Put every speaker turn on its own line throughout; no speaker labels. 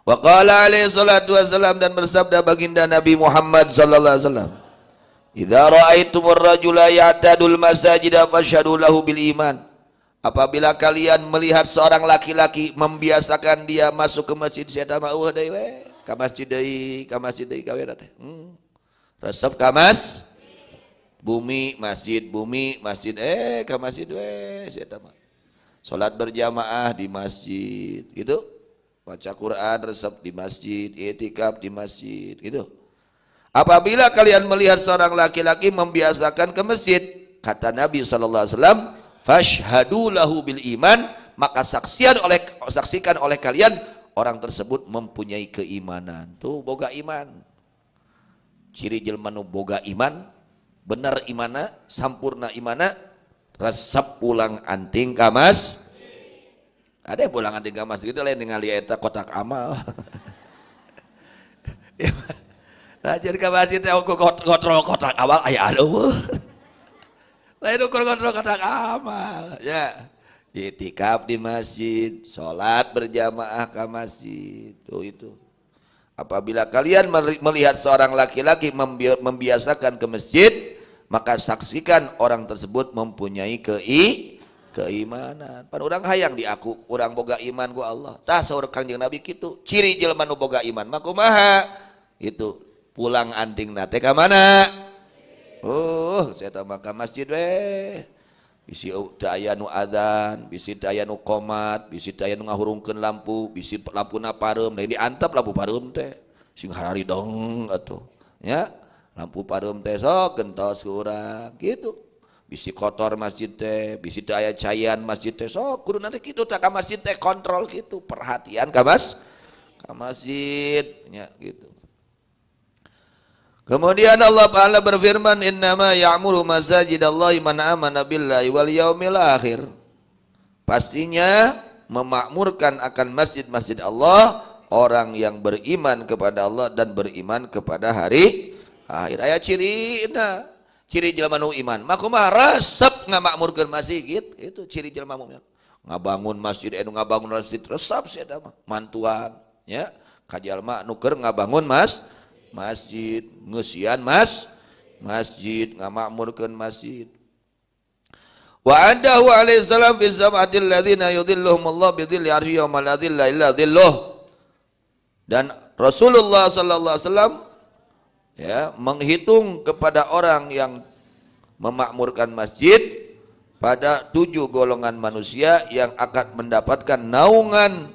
Wa qala alaihi salatu wassalam, dan bersabda baginda Nabi Muhammad sallallahu alaihi wasallam, idza ra'aitumur rajula ya'tadul masajida fashhadu lahu bil iman. Apabila kalian melihat seorang laki-laki membiasakan dia masuk ke masjid, saya mah eueuh deui we, ka masjid deui gawe teh. Resep ka bumi masjid ka masjid we, saya mah. Salat berjamaah di masjid gitu. Baca Quran resep di masjid, i'tikaf di masjid gitu. Apabila kalian melihat seorang laki-laki membiasakan ke masjid, kata Nabi SAW, fashhadu lahu bil iman, maka saksikan oleh kalian orang tersebut mempunyai keimanan. Tuh boga iman. Ciri jelema nu boga iman, bener imana, sampurna imana, resep pulang anting ka masjid. Ada yang pulang anting ka masjid, lain ningali eta kotak amal. Nah jadi ka masjid teh kontrol kotak amal aya aduh. Lain ukur kontrol kotak amal ya. I'tikaf di masjid, salat berjamaah ke masjid. Tuh itu. Apabila kalian melihat seorang laki-laki membiasakan ke masjid, maka saksikan orang tersebut mempunyai keimanan. Pan urang hayang diaku urang boga iman ku Allah. Tah saur Kangjeng Nabi kitu. Ciri jelema nu boga iman mah kumaha? Itu pulang antingna teh ka mana? Saya tambah ka masjid we. Bisi teu aya nu adzan, bisi teu aya nu qomat, bisi teu aya nu ngahurungkeun lampu, bisi lampuna parem, lain diantep lampu parem teh. Sing harari dong atuh. Ya, lampu parem teh sok gentos ku urang gitu. Bisi kotor masjid teh, bisi teu aya cayan masjid teh, sok kudu nanti kitu teh ka masjid teh kontrol gitu, perhatian ka masjid nya gitu. Kemudian Allah Ta'ala berfirman, innama ya'muru masajidallahi man amana billahi wal yaumil akhir. Pastinya memakmurkan akan masjid-masjid Allah orang yang beriman kepada Allah dan beriman kepada hari akhir. Aya cirina. Ciri jelema nu iman mah kumaha resep ngamakmurkeun masjid, itu ciri jelema mukmin. Ngabangun masjid ngabangun masjid resep sia eta mah mantuan nya ka jalma nu keur ngabangun masjid ngeusian masjid ngamakmurkeun masjid. Wa adahu alaihi salam fi sab'atil ladzina yudhilluhumullahu bidhilli arsy yauma la dhilla illa dhilluh. Dan Rasulullah sallallahu alaihi wasallam ya menghitung kepada orang yang memakmurkan masjid pada 7 golongan manusia yang akan mendapatkan naungan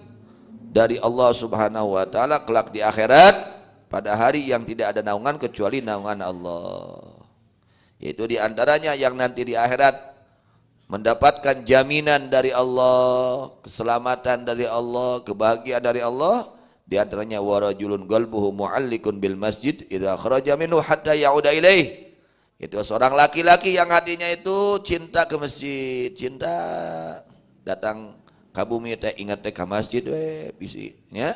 dari Allah Subhanahu wa taala kelak di akhirat pada hari yang tidak ada naungan kecuali naungan Allah. Yaitu diantaranya yang nanti di akhirat mendapatkan jaminan dari Allah, keselamatan dari Allah, kebahagiaan dari Allah. Di antaranya warajulun qalbuhu mu'allikun bil masjid idza kharaja minhu hatta ya'uda ilaih. Itu seorang laki-laki yang hatinya itu cinta ke masjid, cinta datang ka bumi teh ingat teh ka masjid we bisi nya.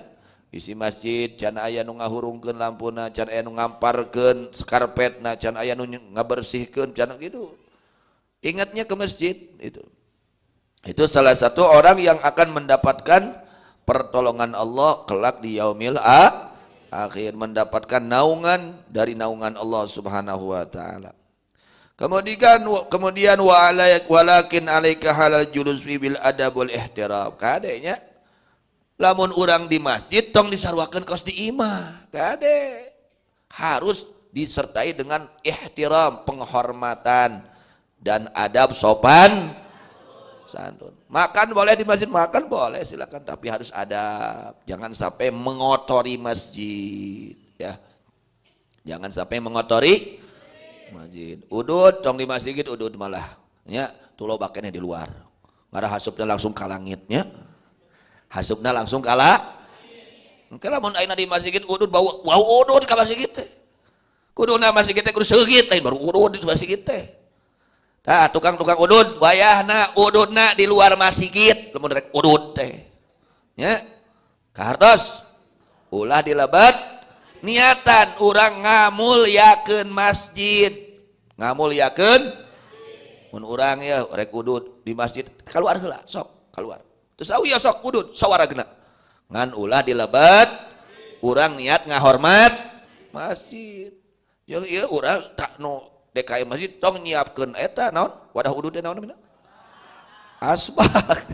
Bisi masjid can aya nu ngahurungkeun lampuna, can aya nu ngamparkeun skarpetna, can aya nu ngabersihkeun, can kitu. Ingatnya ke masjid itu. Itu salah satu orang yang akan mendapatkan pertolongan Allah kelak di yaumil akhir, mendapatkan naungan dari naungan Allah Subhanahu wa taala. Kemudian walakin alaika halal julus fi bil adab wal ihtiram. Kadenya lamun urang di masjid tong disarwakeun kaos di imah. Kade harus disertai dengan ihtiram, penghormatan dan adab sopan santun. Makan boleh di masjid, makan boleh silakan, tapi harus adab. Jangan sampai mengotori masjid, ya. Jangan sampai mengotori masjid. Udud tong di masjid udud malah, ya. Tulo bakennya di luar. Ngara hasupna langsung ka langitnya. Hasupna langsung kala. Engke lamun ayeuna di masjid udud bau udud ka masjid teh. Kuduna masjid teh kudu seugit baru udud di masjid teh. Nah, tukang-tukang udud, wayahna ududna di luar masjid, lamun rek udud teh. Nya. Kartos ulah dilebat niatan urang ngamulyakeun masjid. Ngamulyakeun mun urang ya rek udud di masjid, keluar heula sok, keluar. Terus awi ya sok udud sawaragna. Ngan ulah dilebat Urang niat ngahormat masjid. Jeung ieu urang tak no DKI masjid tong nyiapkeun eta naon? Wadah wudu teh naon namina? Asbak.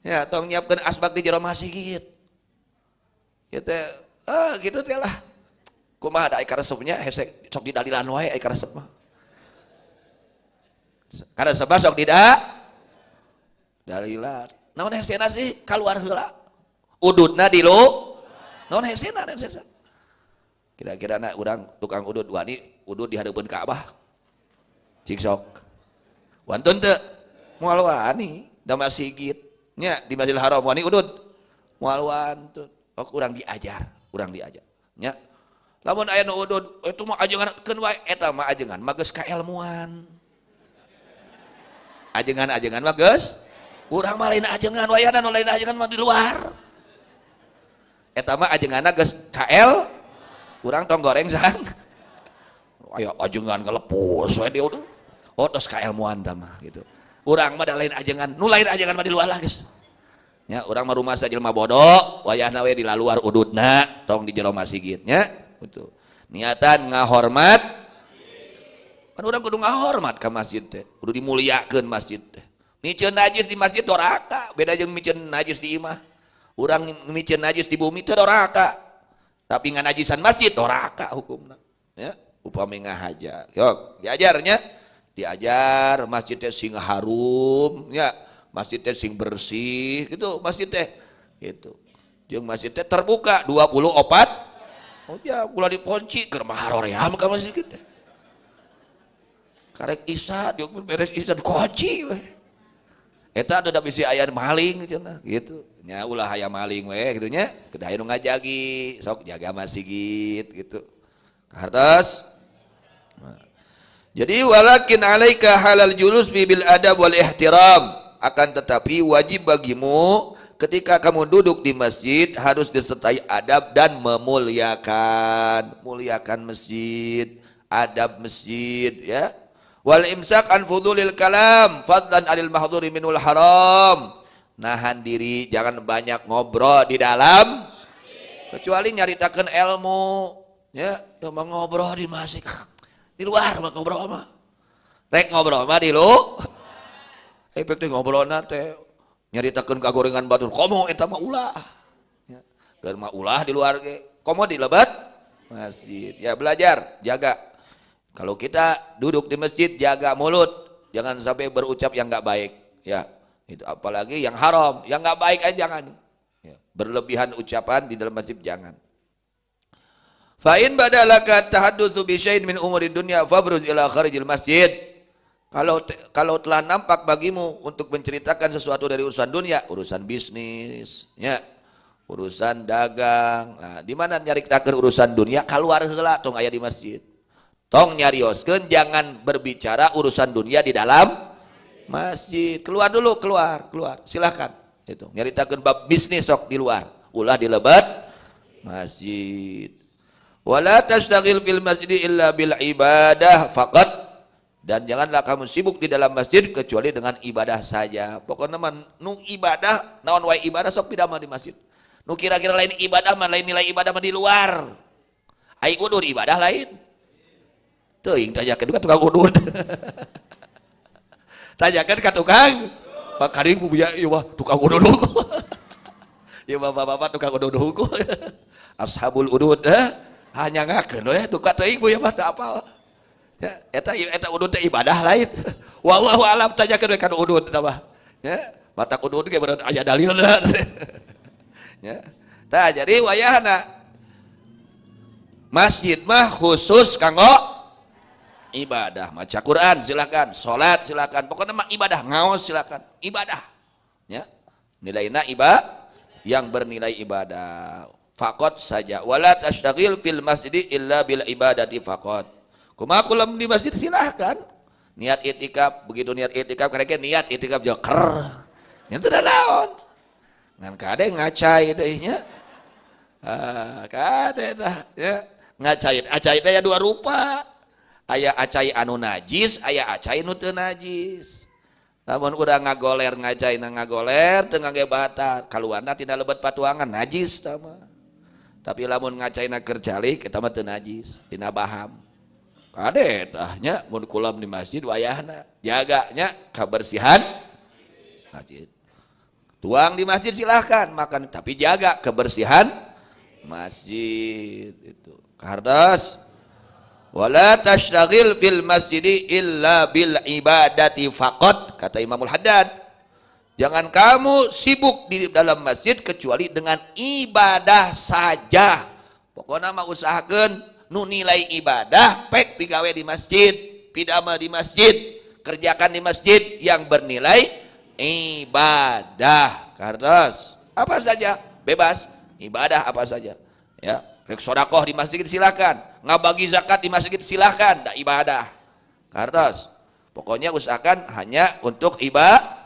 Ya, tong nyiapkeun asbak di jero masjid. Kieu teh gitu teh lah. Kumaha da aya karesepnya hese sok didalilan wae aya karesep mah. Karesep sok dalilan. Naon hesena sih kaluar heula? Ududna di lu. Naon hesena dan hesena? Kira-kira na urang tukang udud wani udud di hareupeun Ka'bah. Cik sok. Wantun teu? Moal wani da masjid. Nya di Masjidil Haram wani udud. Moal wantun. Oh urang diajar. Nya. Lamun aya nu udud itu mah ajengankeun wae eta mah ajengan mah geus kailmuan. Ajengan mah geus urang mah lain ajengan wayana nu lain ajengan mah di luar. Eta mah ajenganna geus kael urang tong goreng sang. Aya ajengan kalepus we dia udah. Oh tos kailmuan da mah gitu. Urang mah da lain ajengan, nu lain ajengan mah di luar lah geus. Nya urang mah rumah jelema bodoh, wayahna we di luar ududna tong di jero masjid nya. Betul. Niatan ngahormat. Kan urang kudu ngahormat ka masjid teh. Kudu dimuliakeun masjid teh. Miceun najis di masjid doraka, beda jeung miceun najis di imah. Urang miceun najis di bumi teh doraka. Tapi nganajisan masjid doraka hukumna. Ya, upami ngahaja. Yok, diajarnya. Diajar masjid teh sing harum, ya. Masjid teh sing bersih gitu, masjid teh gitu. Jeung masjid teh terbuka 24. Oh ya, kula diponci keur maharoream ka masjid teh. Karek Isya, dia beres Isya dikunci we. Eta ada bisi aya maling cenah gitu. Nya ulah aya maling we kitu nya. Kudu aya nu ngajagi, sok jaga masjid gitu. Kahartos. Jadi walakin alaika halal julus fi bil adab wal ihtiram, akan tetapi wajib bagimu ketika kamu duduk di masjid harus disertai adab dan memuliakan. Muliakan masjid, adab masjid ya. Wal imsak an fudulil kalam fadlan anil mahdhuri minul haram. Nahan diri jangan banyak ngobrol di dalam kecuali nyaritakeun ilmu ya. Cuma ngobrol di masjid di luar mah ngobrol mah. Rek ngobrol mah di lu. Efek teh ngobrolna teh nyaritakeun kagorengan batur komo eta mah ulah. Ya. Keur mah ulah di luar ge. Komo di lebat masjid. Ya belajar, jaga. Kalau kita duduk di masjid jaga mulut, jangan sampai berucap yang enggak baik, ya. Itu apalagi yang haram, yang enggak baik aja jangan. Ya. Berlebihan ucapan di dalam masjid jangan. Fa in badalaka tahaddutsu bi syai'in min umuri dunya fabruz ila kharijil masjid. Kalau telah nampak bagimu untuk menceritakan sesuatu dari urusan dunia, urusan bisnis, ya, urusan dagang. Nah, di mana nyaritakeun urusan dunia keluar heula tong aya di masjid. Tong nyarioskeun jangan berbicara urusan dunia di dalam masjid. Keluar dulu, keluar. Silakan. Itu nyaritakeun bab bisnis sok di luar. Ulah di lebat masjid. Wala tashtagil fil masjid illa bil ibadah faqat. Dan janganlah kamu sibuk di dalam masjid kecuali dengan ibadah saja. Pokoknya man nu ibadah, naon wae ibadah sok tidak mah di masjid. Nu kira-kira lain ibadah mah lain nilai ibadah mah di luar. Ai udur ibadah lain. Teuing tanyakeun ka tukang udud. Tanyakeun ka tukang Pak Karing punya ieu mah tukang udud. Ieu bapak-bapak tukang udud hukum. Ashabul udud hanya ngakeun we duka teuing ku ieu mah teu apal. Ya, eta udud teh ibadah lain. Wallahu alam tanyakeun ka udud tah mah. Ya, mata udud ge bener aya dalilna. Ya. Tah jadi wayahna masjid mah khusus kanggo ibadah, maca Quran silakan, salat silakan, pokoknya mah ibadah, ngaos silakan, ibadah. Ya. Nilainya yang bernilai ibadah. Faqat saja. Wala tashtagil fil masjid illa bil ibadati faqat. Kumaha kulam di masjid silahkan. Niat itikaf, begitu niat itikaf karek niat itikaf joker. Nya teu naon. Ngan kade ngacai deui nya. Kade tah ya. Ngacai, acai teh ya dua rupa. Aya acai anu najis, aya acai nu teu najis. Lamun udah ngagoler ngacai na ngagoler teu ngage batal, kaluarna tina lebet patuangan najis tah mah. Tapi lamun ngacaina keur calik eta mah teu najis, tina baham. Kade tahnya mun kulam di masjid wayahna, jaganya kebersihan masjid. Tuang di masjid silahkan makan, tapi jaga kebersihan masjid itu. Kardas wala tashtagil fil masjidi illa bil ibadati faqat, kata Imamul Haddad. Jangan kamu sibuk di dalam masjid kecuali dengan ibadah saja. Pokoknya mah usahakeun nu nilai ibadah pek digawe di masjid, pidamel di masjid, kerjakan di masjid yang bernilai ibadah. Kardas apa saja bebas, ibadah apa saja. Ya, rek sedekah di masjid silakan, ngabagi zakat di masjid silakan, da ibadah. Kardas pokoknya usahakan hanya untuk ibadah.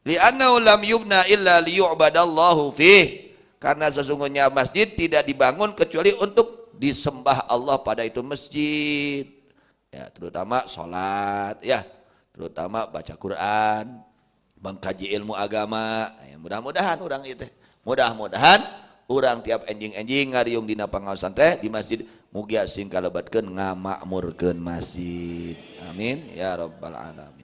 Li'annahu lam yubna illa liyu'badallahu fih, karena sesungguhnya masjid tidak dibangun kecuali untuk disembah Allah pada itu masjid. Ya, terutama sholat, ya, terutama baca Quran, mengkaji ilmu agama. Ya, mudah-mudahan orang itu, mudah-mudahan orang tiap enjing-enjing ngariung dina pangaosan teh di masjid mugia sing kalebatkeun ngamakmurkeun masjid. Amin ya rabbal alamin.